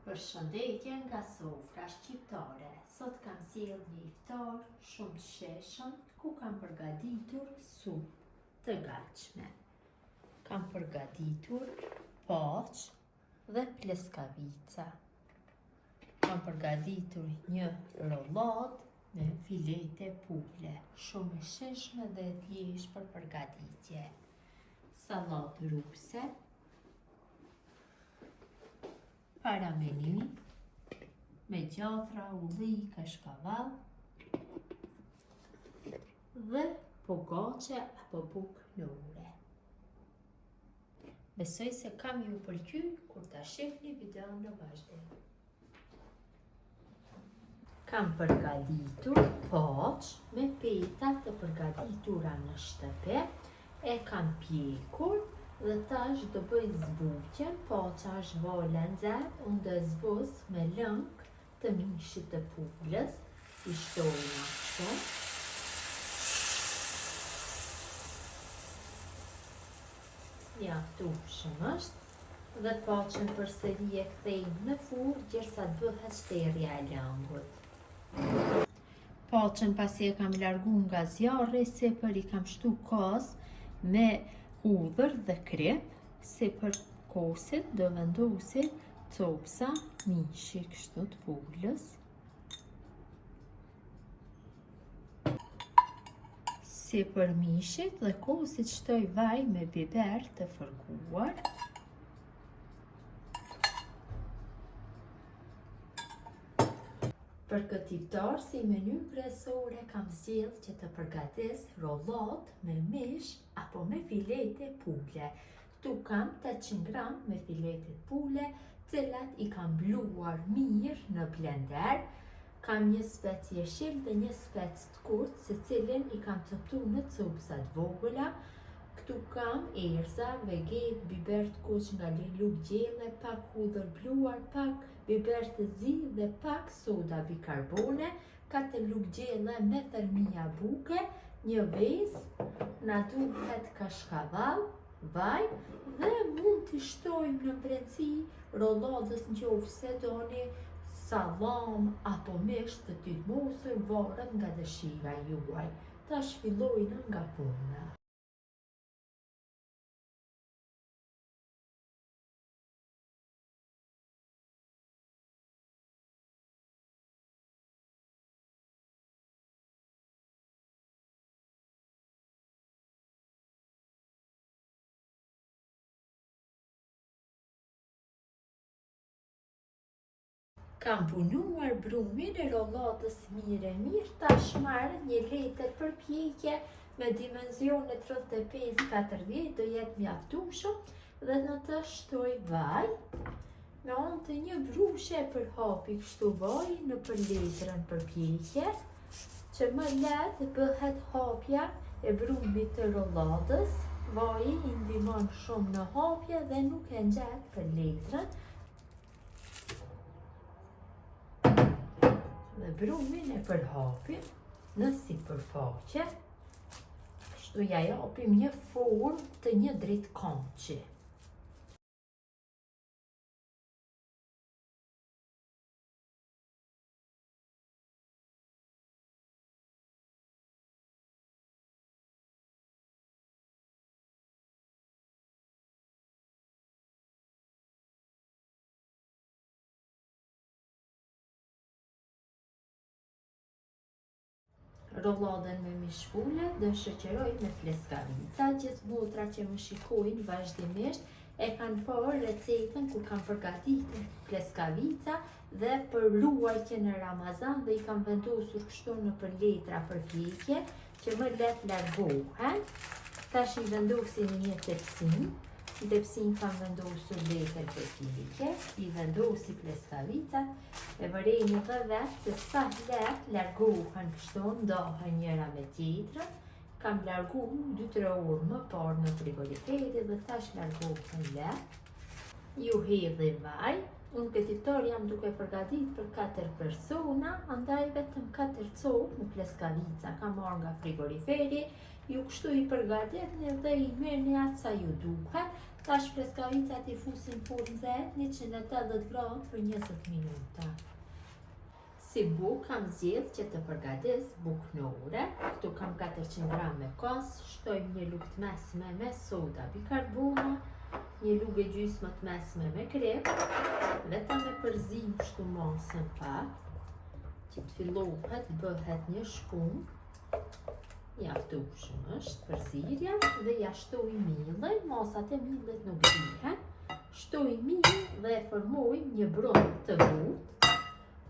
Përshëndetje nga sofra shqiptare. Sot kam sjell një iftar shumë të sheshëm ku kam përgatitur supë të gatshme. Kam përgatitur poqë dhe pleskavica. Kam përgatitur një rollat me filete pule, shumë e sheshme dhe e thjeshtë për përgatitje. Sallatë ruse, parameli me gjafra, ulli, kashkavall dhe pogače apo bukë në ure. Besoj se kam ju pëlqyer kur ta shihni videon në vazhdim. Kam përgatitur poqë me peta të përgatitura në shtëpi, e kam pjekur dhe tash do bëj zbutjen. Poqa është vola nxehtë, unë do zbuz me lëng të mishit të pulës, i shtojnë ashtu. Mjaftueshëm është dhe poqën përsëri e kthejmë në furrë derisa të bëhet shterja e lëngut. Poqën pasi e kam largu nga zjarri, sipër i kam shtu kos me hudhër dhe krip, sipër kosit do vendosit copsa mishi kështu të pulës. Sipër mishit dhe kosit shtoj vaj me biber të fërkuar. Për këtë iftar, si menu kryesore kam zgjedhur që të përgatis rollat me mish apo me filete pule. Këtu kam 800 gram me filete pule, cilat i kam bluar mirë në blender. Kam një spec jeshil dhe një spec të kurtë, se cilin i kam coptuar në copsa të vogla. Këtu kam erza, veget, biber të kuq nga luluk gjelle, pak hudhër bluar, pak biber të zi dhe pak soda bikarbone, 4 lugë gjelle me thërmia buke, një vezë, na duhet kashkavall, vaj dhe mund t'i shtojmë në brendësi rolladës nëse doni sallam apo mish të tyrmosur, varet nga dëshira juaj. Tash fillojna nga puna. Kam punuar brumin e rolladës mirë, tash marr një letër për pjekje me dimensione 35-40, do jetë mjaftueshëm dhe në të shtoj vaj me anë të një brushe për hapi kështu vaj në për letrën për pjekje, që më lehtë bëhet hapja e brumit të rolladës. Vaji i ndihmon shumë në hapje dhe nuk e ngjet për letrën. Dhe brumin e përhapim në sipërfaqe, kështu ja japim një formë të një dritkaqi. Rolladën me mish pule do shoqëroj me pleskavica. Gjithë motra që më shikojnë vazhdimisht e kanë parë recetën ku kam përgatitur pleskavica dhe për ruajtje në Ramazan dhe i kam vendosur kështu në për letra për pjekje që më lehtë largohen. Tash i vendosin një tepsin. Në tepsin kam vendosur letër për pjekje, i vendosi pleskavicat, e vërejnë edhe vetë se sa lehtë largohen kështu, ndahen njëra me tjetrën. Kam largu 2-3 orë më parë në frigoriferi dhe tash largohen lehtë. Ju hedhi vaj. Unë këtë iftar jam duke përgatit për 4 persona, andaj vetëm 4 copë në pleskavica kam marrë nga frigoriferi. Ju kështu i përgatitni dhe i merrni atë sa ju duhet. Tash preskavicat I fusim furn zet 180 gradë për 20 minuta. Si buk kam zgjedh që të përgatis buknore. Këtu kam 400 gram me kos, shtojmë një lugë të mesme me soda bikarbona, një lugë e gjysmë të mesme me krep, vetëm me përzim kështu masën pak, që të fillohet bëhet një shkum. Mjaftueshëm është përzirja dhe ja shtoj millin, masat e millit nuk dihen. Shtoj millin dhe e formojmë një brumë të butë.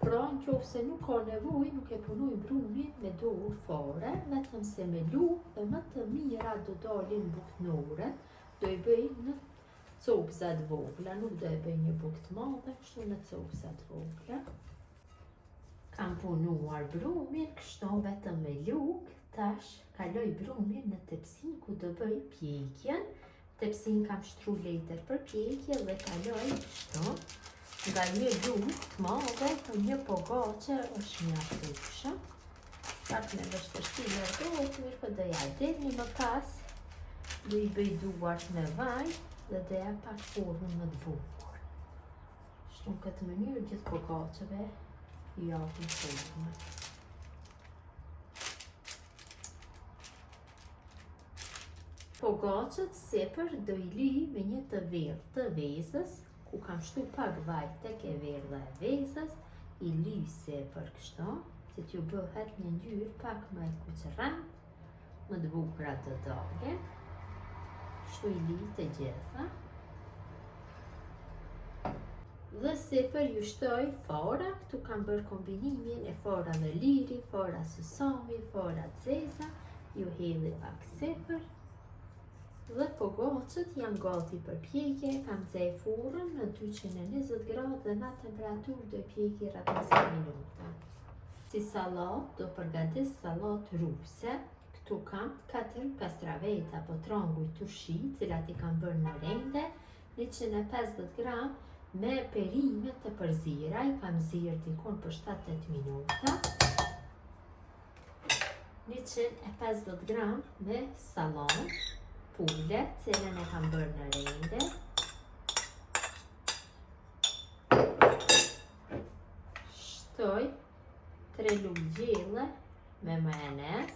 Pra nëse nuk ka nevojë, nuk e punoj brumin me dorë fare, vetëm se me lugë dhe më të mira do dalin buknoret, do I bëj në copëza të vogla, nuk do e bëj një bukë të madhe, kështu në copëza të vogla. Kam punuar brumin, kështu vetëm me lugë. Tash kaloj brumin në tepsin ku do bëj pjekjen. Tepsin kam shtru letër për pjekje dhe kaloj kështu. Nga një lugë të madhe për një pogace është mjaftueshëm. Pak me vështirësi do të do ja delni më pas. Do I bëj duart me vaj dhe do ja pak formën më të bukur. Kështu në këtë mënyrë gjithë pogaceve I japin formën. Pogacet sipër do I li me një të verë të vezës, ku kam shtu pak vaj tek e verë dhe e vezës, I li sipër kështu, që t'ju bëhet një ngjyrë pak më e kuqërrend, më të bukura të dalin. Kështu I li të gjitha. Dhe sipër ju shtoj fara, këtu kam bërë kombinimin e fara dhe liri, fara susami, fara zeza, ju hedhi pak sipër. Dhe pogacet janë gati për pjekje, kam zej furrën në 220 gradë dhe në temperaturë do pjeki rreth 20 minuta. Si sallat do përgatis sallat ruse. Këtu kam 4 kastravete apo tranguj turshi, cilat I kam bërë në rende, 150 gram me perime të përzira, I kam zirë dikon për 7-8 minuta. 150 gram me sallam, pule, cilën e kam bërë në rende. Shtoj 3 lugë gjelle me majonez,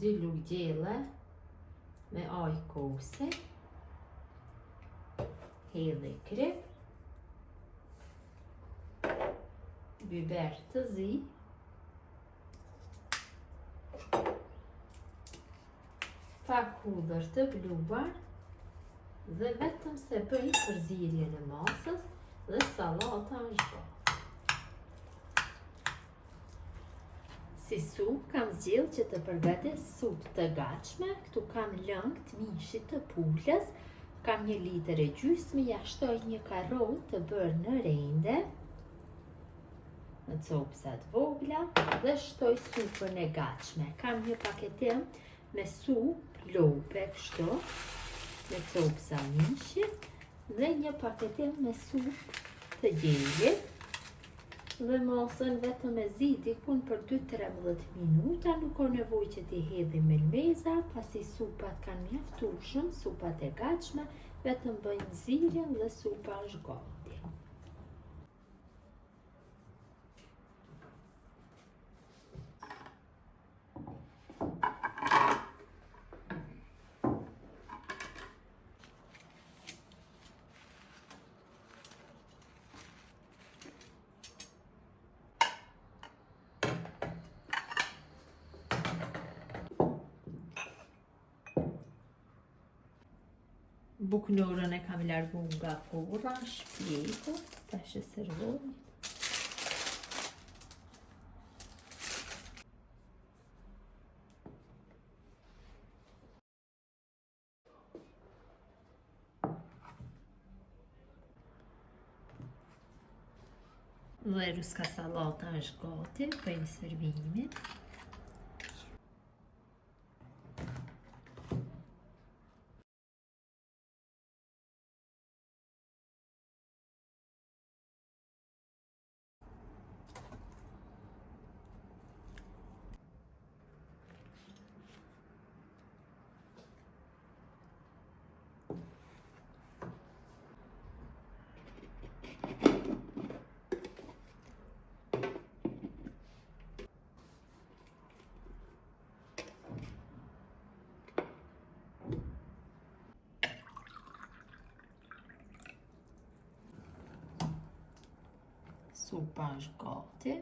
2 lugë gjelle me aj kosi, hedhi krip, biber të zi, pak hudhër të bluar dhe vetëm se bëj përzirjen e masës dhe sallata është gati. Si supë kam zgjedhur që të përgatis supë të gatshme. Këtu kam lëng të mishit të pulës, kam 1 litër e gjysmë, ja shtoj një karrotë të bërë në rende në copëza të vogla dhe shtoj supën e gatshme. Kam një paketim me supë lope kështu, me copëza mishi dhe një paketim me supë të gjellit. Dhe masën vetëm e zi dikun për 2-13 minuta, nuk ka nevojë që t'i hedhim melmeza, pasi supat kanë mjaftueshëm, supat e gatshme, vetëm bëjmë zirjen dhe supa është gati. Buknorën e kam largu nga furra, shpjekur, tash e servoj. Dhe ruska sallata është gati, bëjmë servimin. Supa është gati.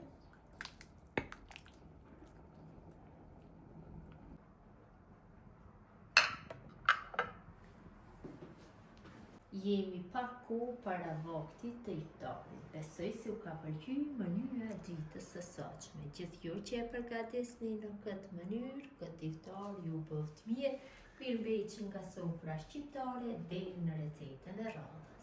Jemi pak kohë para vaktit të iftarit. Besoj se u ka pëlqyer mënyra e ditës së sotshme. Gjithë ju që e përgatisni në këtë mënyrë, këtë iftar ju bëft mirë, mirëmbajtje nga sofra shqiptare deri në recetën e radhës.